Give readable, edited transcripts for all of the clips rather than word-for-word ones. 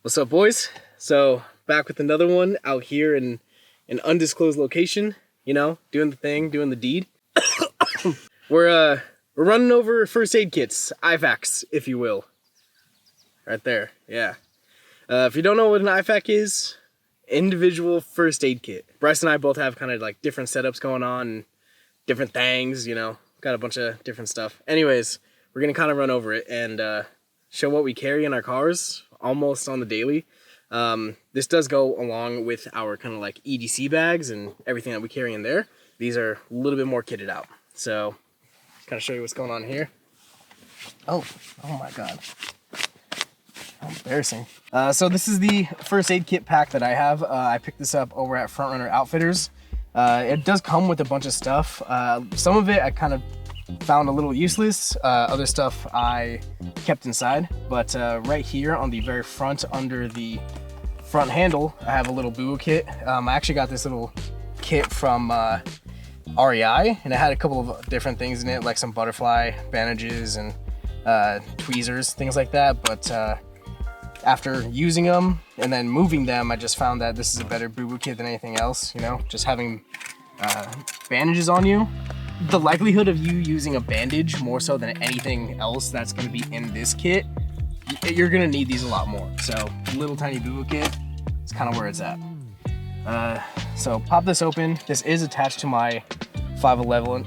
What's up, boys? So back with another one out here in an undisclosed location, you know, doing the thing, doing the deed. We're running over first aid kits, IFAKs, if you will. Right there, yeah. If you don't know what an IFAK is, individual first aid kit. Bryce and I both have kind of like different setups going on, and different things, you know, got a bunch of different stuff. Anyways, we're gonna kind of run over it and show what we carry in our cars almost on the daily. This does go along with our kind of like EDC bags and everything that we carry in there. These are a little bit more kitted out. So kind of show you what's going on here. Oh my God. How embarrassing. So this is the first aid kit pack that I have. I picked this up over at Front Runner Outfitters. It does come with a bunch of stuff. Some of it I kind of found a little useless. Other stuff I kept inside. But right here on the very front, under the front handle, I have a little boo kit. I actually got this little kit from REI, and it had a couple of different things in it, like some butterfly bandages and tweezers, things like that. But after using them and then moving them, I just found that this is a better boo-boo kit than anything else. You know, just having bandages on you. The likelihood of you using a bandage more so than anything else that's going to be in this kit, you're going to need these a lot more. So little tiny boo-boo kit, it's kind of where it's at. So pop this open. This is attached to my 511.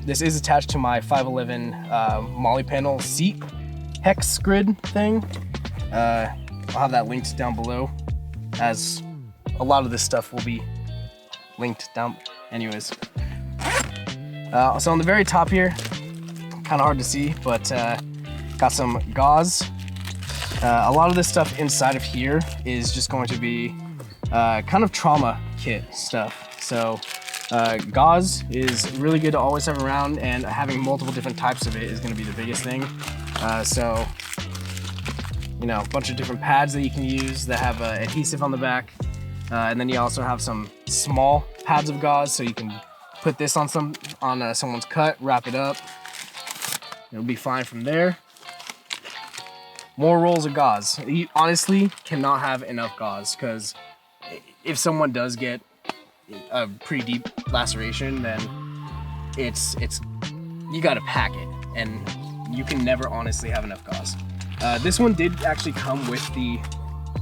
This is attached to my 511 Molle panel seat hex grid thing. I'll have that linked down below, as a lot of this stuff will be linked down. Anyways, so on the very top here, kind of hard to see, but got some gauze. A lot of this stuff inside of here is just going to be kind of trauma kit stuff. So gauze is really good to always have around, and having multiple different types of it is going to be the biggest thing. So you know, a bunch of different pads that you can use that have adhesive on the back, and then you also have some small pads of gauze, so you can put this on someone's cut, wrap it up, it'll be fine from there. More rolls of gauze. You honestly cannot have enough gauze, because if someone does get a pretty deep laceration, then it's you got to pack it, and you can never honestly have enough gauze. This one did actually come with the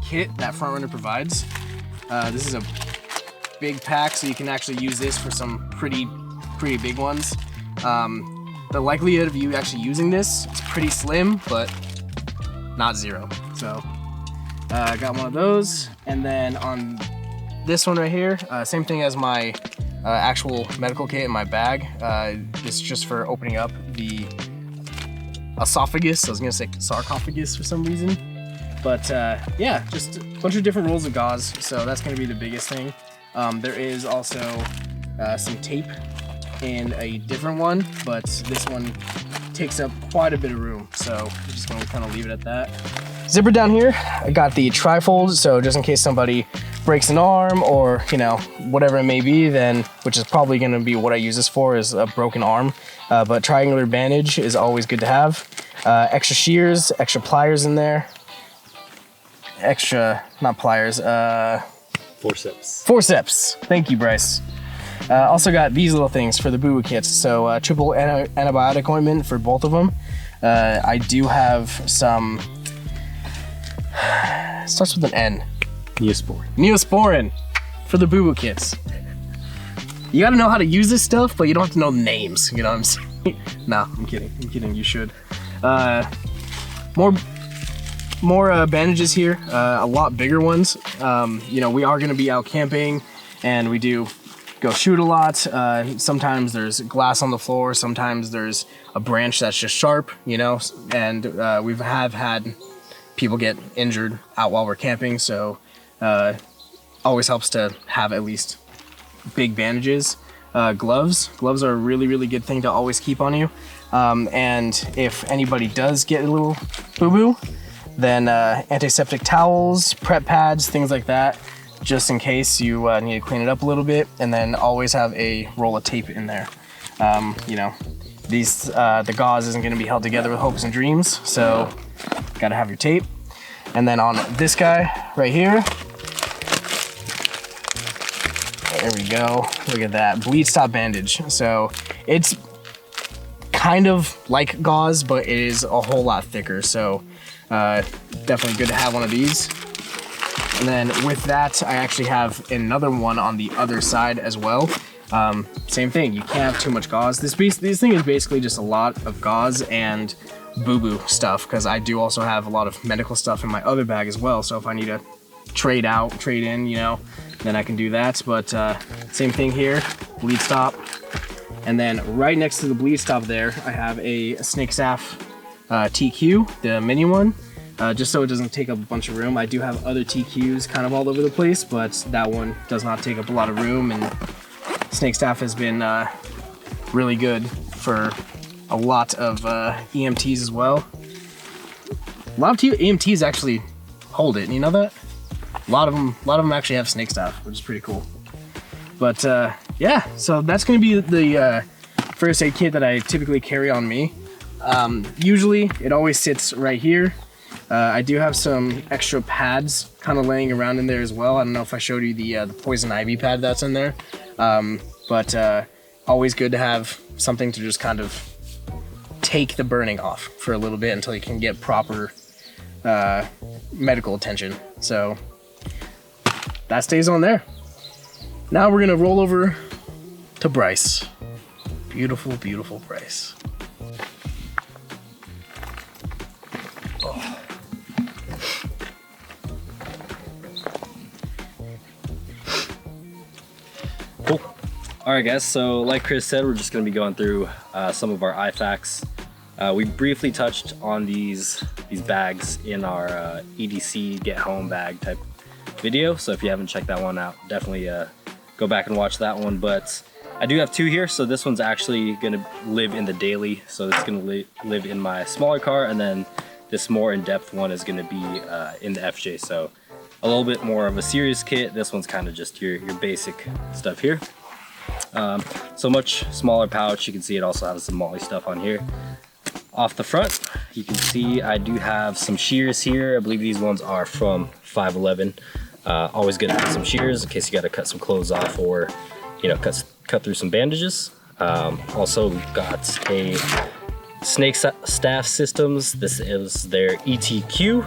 kit that Front Runner provides. This is a big pack, so you can actually use this for some pretty big ones. The likelihood of you actually using this is pretty slim, but not zero. So I got one of those, and then on this one right here, same thing as my actual medical kit in my bag. This is just for opening up the esophagus. I was gonna say sarcophagus for some reason, but yeah, just a bunch of different rolls of gauze. So that's gonna be the biggest thing. There is also some tape in a different one, but this one takes up quite a bit of room, so I'm just gonna kind of leave it at that. Zipper down here, I got the trifold, so just in case somebody breaks an arm or, you know, whatever it may be, then, which is probably gonna be what I use this for, is a broken arm. But triangular bandage is always good to have. Extra shears, extra pliers in there. Not pliers, Forceps. Forceps, thank you, Bryce. Also got these little things for the boo-boo kits. So triple antibiotic ointment for both of them. I do have some, it starts with an N. Neosporin for the boo-boo kits. You gotta know how to use this stuff, but you don't have to know the names, you know what I'm saying? Nah, I'm kidding, you should. More bandages here, a lot bigger ones. You know, we are gonna be out camping, and we do go shoot a lot. Sometimes there's glass on the floor, sometimes there's a branch that's just sharp, you know, and we have had people get injured out while we're camping, so always helps to have at least big bandages. Gloves are a really good thing to always keep on you, and if anybody does get a little boo-boo, then antiseptic towels, prep pads, things like that, just in case you need to clean it up a little bit. And then always have a roll of tape in there. You know, the gauze isn't going to be held together with hopes and dreams, so gotta have your tape. And then on this guy right here, there we go. Look at that, bleed stop bandage. So it's kind of like gauze, but it is a whole lot thicker. So definitely good to have one of these. And then with that, I actually have another one on the other side as well. Same thing, you can't have too much gauze. This thing is basically just a lot of gauze and boo-boo stuff, because I do also have a lot of medical stuff in my other bag as well. So if I need to trade in, you know, then I can do that. But same thing here, bleed stop. And then right next to the bleed stop there, I have a snake staff TQ, the mini one. Just so it doesn't take up a bunch of room. I do have other TQs kind of all over the place, but that one does not take up a lot of room, and snake staff has been really good for a lot of EMTs as well. A lot of EMTs actually hold it, you know that? A lot of them actually have snake staff, which is pretty cool. But yeah, so that's gonna be the first aid kit that I typically carry on me. Usually it always sits right here. I do have some extra pads kind of laying around in there as well. I don't know if I showed you the poison ivy pad that's in there, but always good to have something to just kind of take the burning off for a little bit until you can get proper medical attention. So that stays on there. Now we're gonna roll over to Bryce. Beautiful, beautiful Bryce. Cool. All right, guys. So like Chris said, we're just going to be going through some of our IFAKs. We briefly touched on these bags in our EDC get home bag type video. So if you haven't checked that one out, definitely go back and watch that one. But I do have two here. So this one's actually going to live in the daily. So it's going to live in my smaller car, and then this more in-depth one is going to be in the FJ. So a little bit more of a serious kit. This one's kind of just your basic stuff here. So much smaller pouch. You can see it also has some Molle stuff on here. Off the front, you can see I do have some shears here. I believe these ones are from 511. Always good to have some shears in case you got to cut some clothes off, or you know, cut through some bandages. Also, we've got a snake staff systems. This is their ETQ.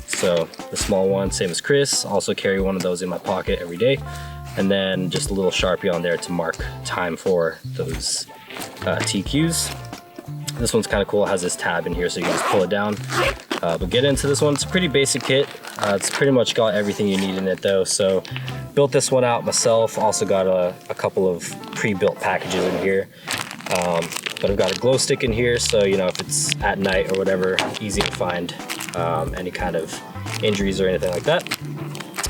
So the small one, same as Chris. Also carry one of those in my pocket every day. And then just a little Sharpie on there to mark time for those TQs. This one's kind of cool. It has this tab in here, so you can just pull it down. But get into this one. It's a pretty basic kit. It's pretty much got everything you need in it though. So built this one out myself. Also got a couple of pre-built packages in here. But I've got a glow stick in here, so you know, if it's at night or whatever, easy to find any kind of injuries or anything like that.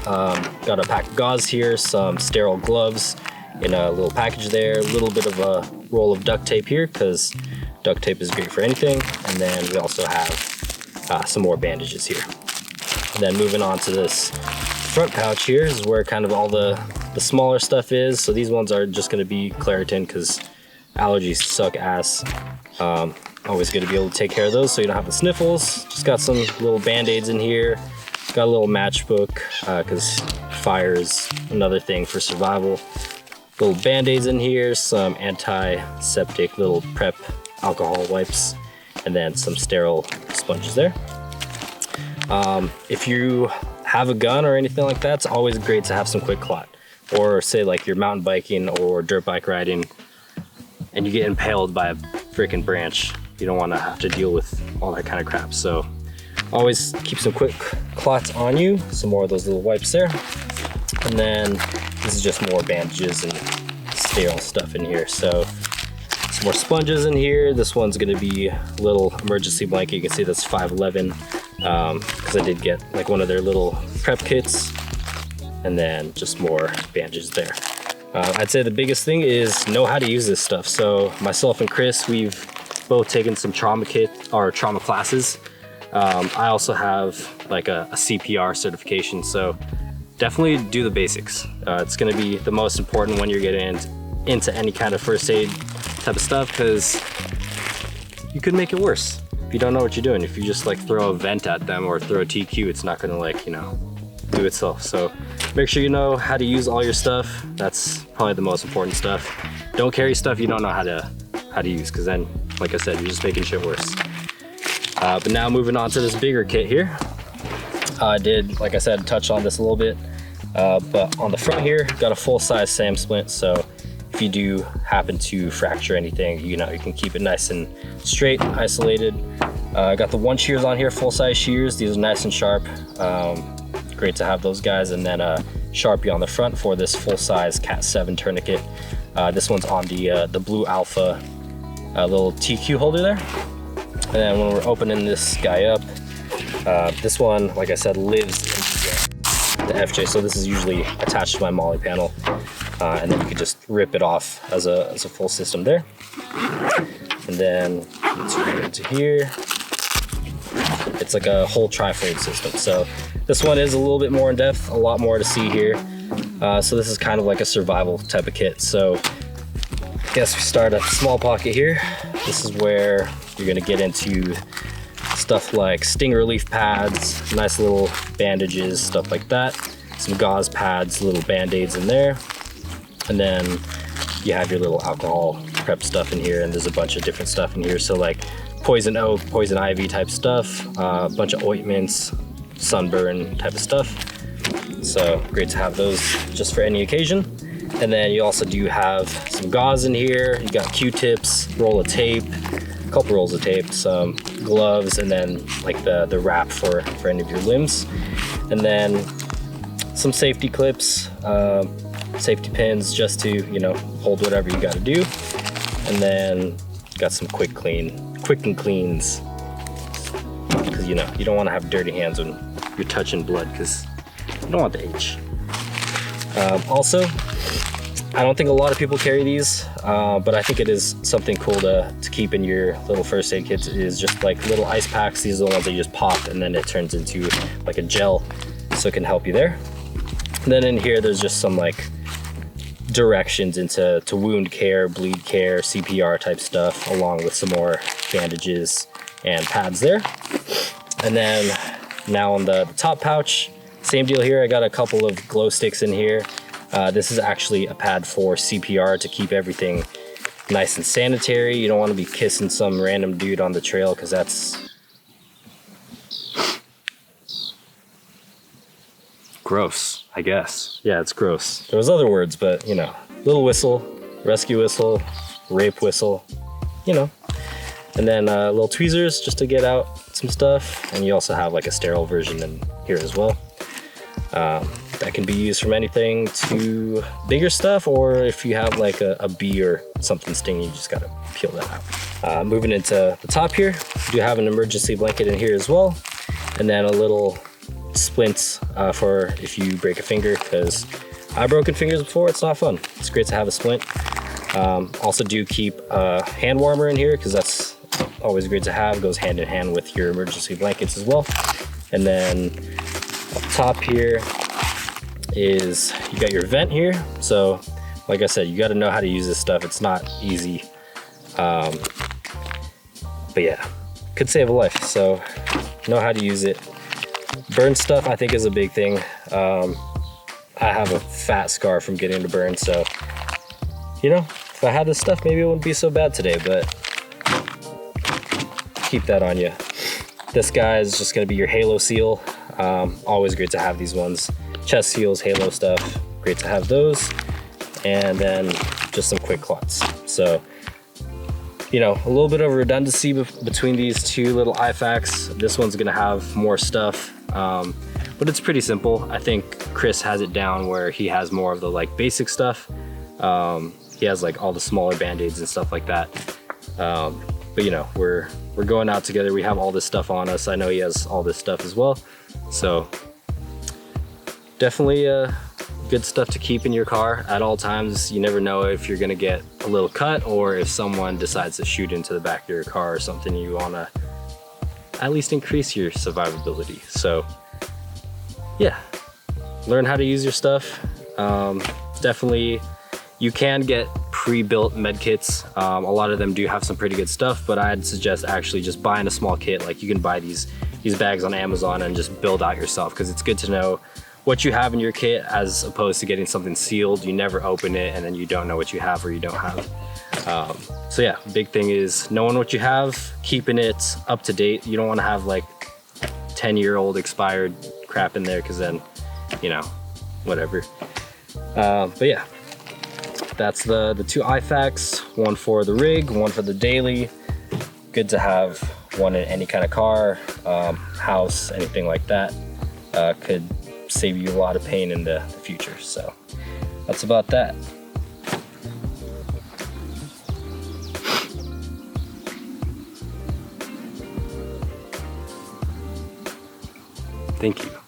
Got a pack of gauze here, some sterile gloves in a little package there, a little bit of a roll of duct tape here because duct tape is great for anything. And then we also have some more bandages here. And then moving on to this front pouch here is where kind of all the smaller stuff is. So these ones are just going to be Claritin because allergies suck ass. Always good to be able to take care of those so you don't have the sniffles. Just got some little band-aids in here. Got a little matchbook because fire is another thing for survival. Little band-aids in here, some antiseptic little prep alcohol wipes, and then some sterile sponges there. If you have a gun or anything like that, it's always great to have some quick clot. Or say like you're mountain biking or dirt bike riding and you get impaled by a freaking branch. You don't want to have to deal with all that kind of crap. So always keep some quick clots on you. Some more of those little wipes there. And then this is just more bandages and sterile stuff in here. So some more sponges in here. This one's going to be a little emergency blanket. You can see that's 511 because I did get like one of their little prep kits. And then just more bandages there. I'd say the biggest thing is know how to use this stuff. So myself and Chris, we've both taken some trauma classes. I also have like a CPR certification, so definitely do the basics. It's gonna be the most important when you're getting into any kind of first aid type of stuff, because you could make it worse. you don't know what you're doing. If you just like throw a vent at them or throw a TQ, it's not gonna like, you know, do itself. So make sure you know how to use all your stuff. That's probably the most important stuff. Don't carry stuff you don't know how to use, because then, like I said, you're just making shit worse. But now moving on to this bigger kit here. I did, like I said, touch on this a little bit, but on the front here, got a full-size SAM splint, so if you do happen to fracture anything, you know, you can keep it nice and straight, isolated. I got the 1 shears on here, full-size shears. These are nice and sharp. Great to have those guys, and then a Sharpie on the front for this full-size Cat 7 tourniquet. This one's on the Blue Alpha little TQ holder there. And then when we're opening this guy up, this one, like I said, lives in the FJ, so this is usually attached to my Molle panel, and then you could just rip it off as a full system there. And then into here, it's like a whole trifold system. So this one is a little bit more in depth, a lot more to see here. So this is kind of like a survival type of kit. So I guess we start at the small pocket here. This is where you're gonna get into stuff like sting relief pads, nice little bandages, stuff like that. Some gauze pads, little band-aids in there. And then you have your little alcohol prep stuff in here, and there's a bunch of different stuff in here. So like poison oak, poison ivy type stuff, a bunch of ointments, sunburn type of stuff. So great to have those just for any occasion. And then you also do have some gauze in here. You got Q-tips, roll of tape, a couple rolls of tape, some gloves, and then like the wrap for any of your limbs. And then some safety clips, safety pins just to, you know, hold whatever you gotta do. And then got some quick and cleans, because you know, you don't want to have dirty hands when you're touching blood, because you don't want the H. Also, I don't think a lot of people carry these, but I think it is something cool to keep in your little first aid kits, is just like little ice packs. These are the ones that you just pop and then it turns into like a gel, so it can help you there. And then in here, there's just some like directions into wound care, bleed care, CPR type stuff, along with some more bandages and pads there. And then now on the top pouch, same deal here. I got a couple of glow sticks in here. This is actually a pad for CPR to keep everything nice and sanitary. You don't want to be kissing some random dude on the trail, because that's gross, I guess. Yeah, it's gross. There was other words, but you know, little whistle, rescue whistle, rape whistle, you know. And then little tweezers just to get out some stuff. And you also have like a sterile version in here as well. That can be used from anything to bigger stuff, or if you have like a bee or something stinging, you just gotta peel that out. Moving into the top here, you do have an emergency blanket in here as well. And then a little splint for if you break a finger, because I've broken fingers before. It's not fun. It's great to have a splint. Also do keep a hand warmer in here, because that's always great to have. It goes hand in hand with your emergency blankets as well. And then up top here is you got your vent here. So like I said, you got to know how to use this stuff. It's not easy, but yeah, could save a life, so know how to use it. Burn stuff I think is a big thing. I have a fat scar from getting to burn, so you know, if I had this stuff, maybe it wouldn't be so bad today, but keep that on you. This guy is just going to be your halo seal. Always great to have these ones. Chest seals, halo stuff, great to have those. And then just some quick clots. So, you know, a little bit of redundancy between these two little IFAKs. This one's gonna have more stuff, but it's pretty simple. I think Chris has it down where he has more of the like basic stuff. He has like all the smaller band-aids and stuff like that. But you know, we're going out together. We have all this stuff on us. I know he has all this stuff as well. So definitely good stuff to keep in your car at all times. You never know if you're gonna get a little cut, or if someone decides to shoot into the back of your car or something. You wanna at least increase your survivability. So yeah, learn how to use your stuff. Definitely, you can get pre-built med kits. A lot of them do have some pretty good stuff, but I'd suggest actually just buying a small kit. Like you can buy these bags on Amazon and just build out yourself, because it's good to know what you have in your kit as opposed to getting something sealed. You never open it and then you don't know what you have or you don't have. So yeah, big thing is knowing what you have, keeping it up to date. You don't want to have like 10-year-old expired crap in there, because then, you know, whatever. But yeah, that's the 2 IFAKs, one for the rig, one for the daily. Good to have one in any kind of car, house, anything like that. Could save you a lot of pain in the future. So that's about that. Thank you.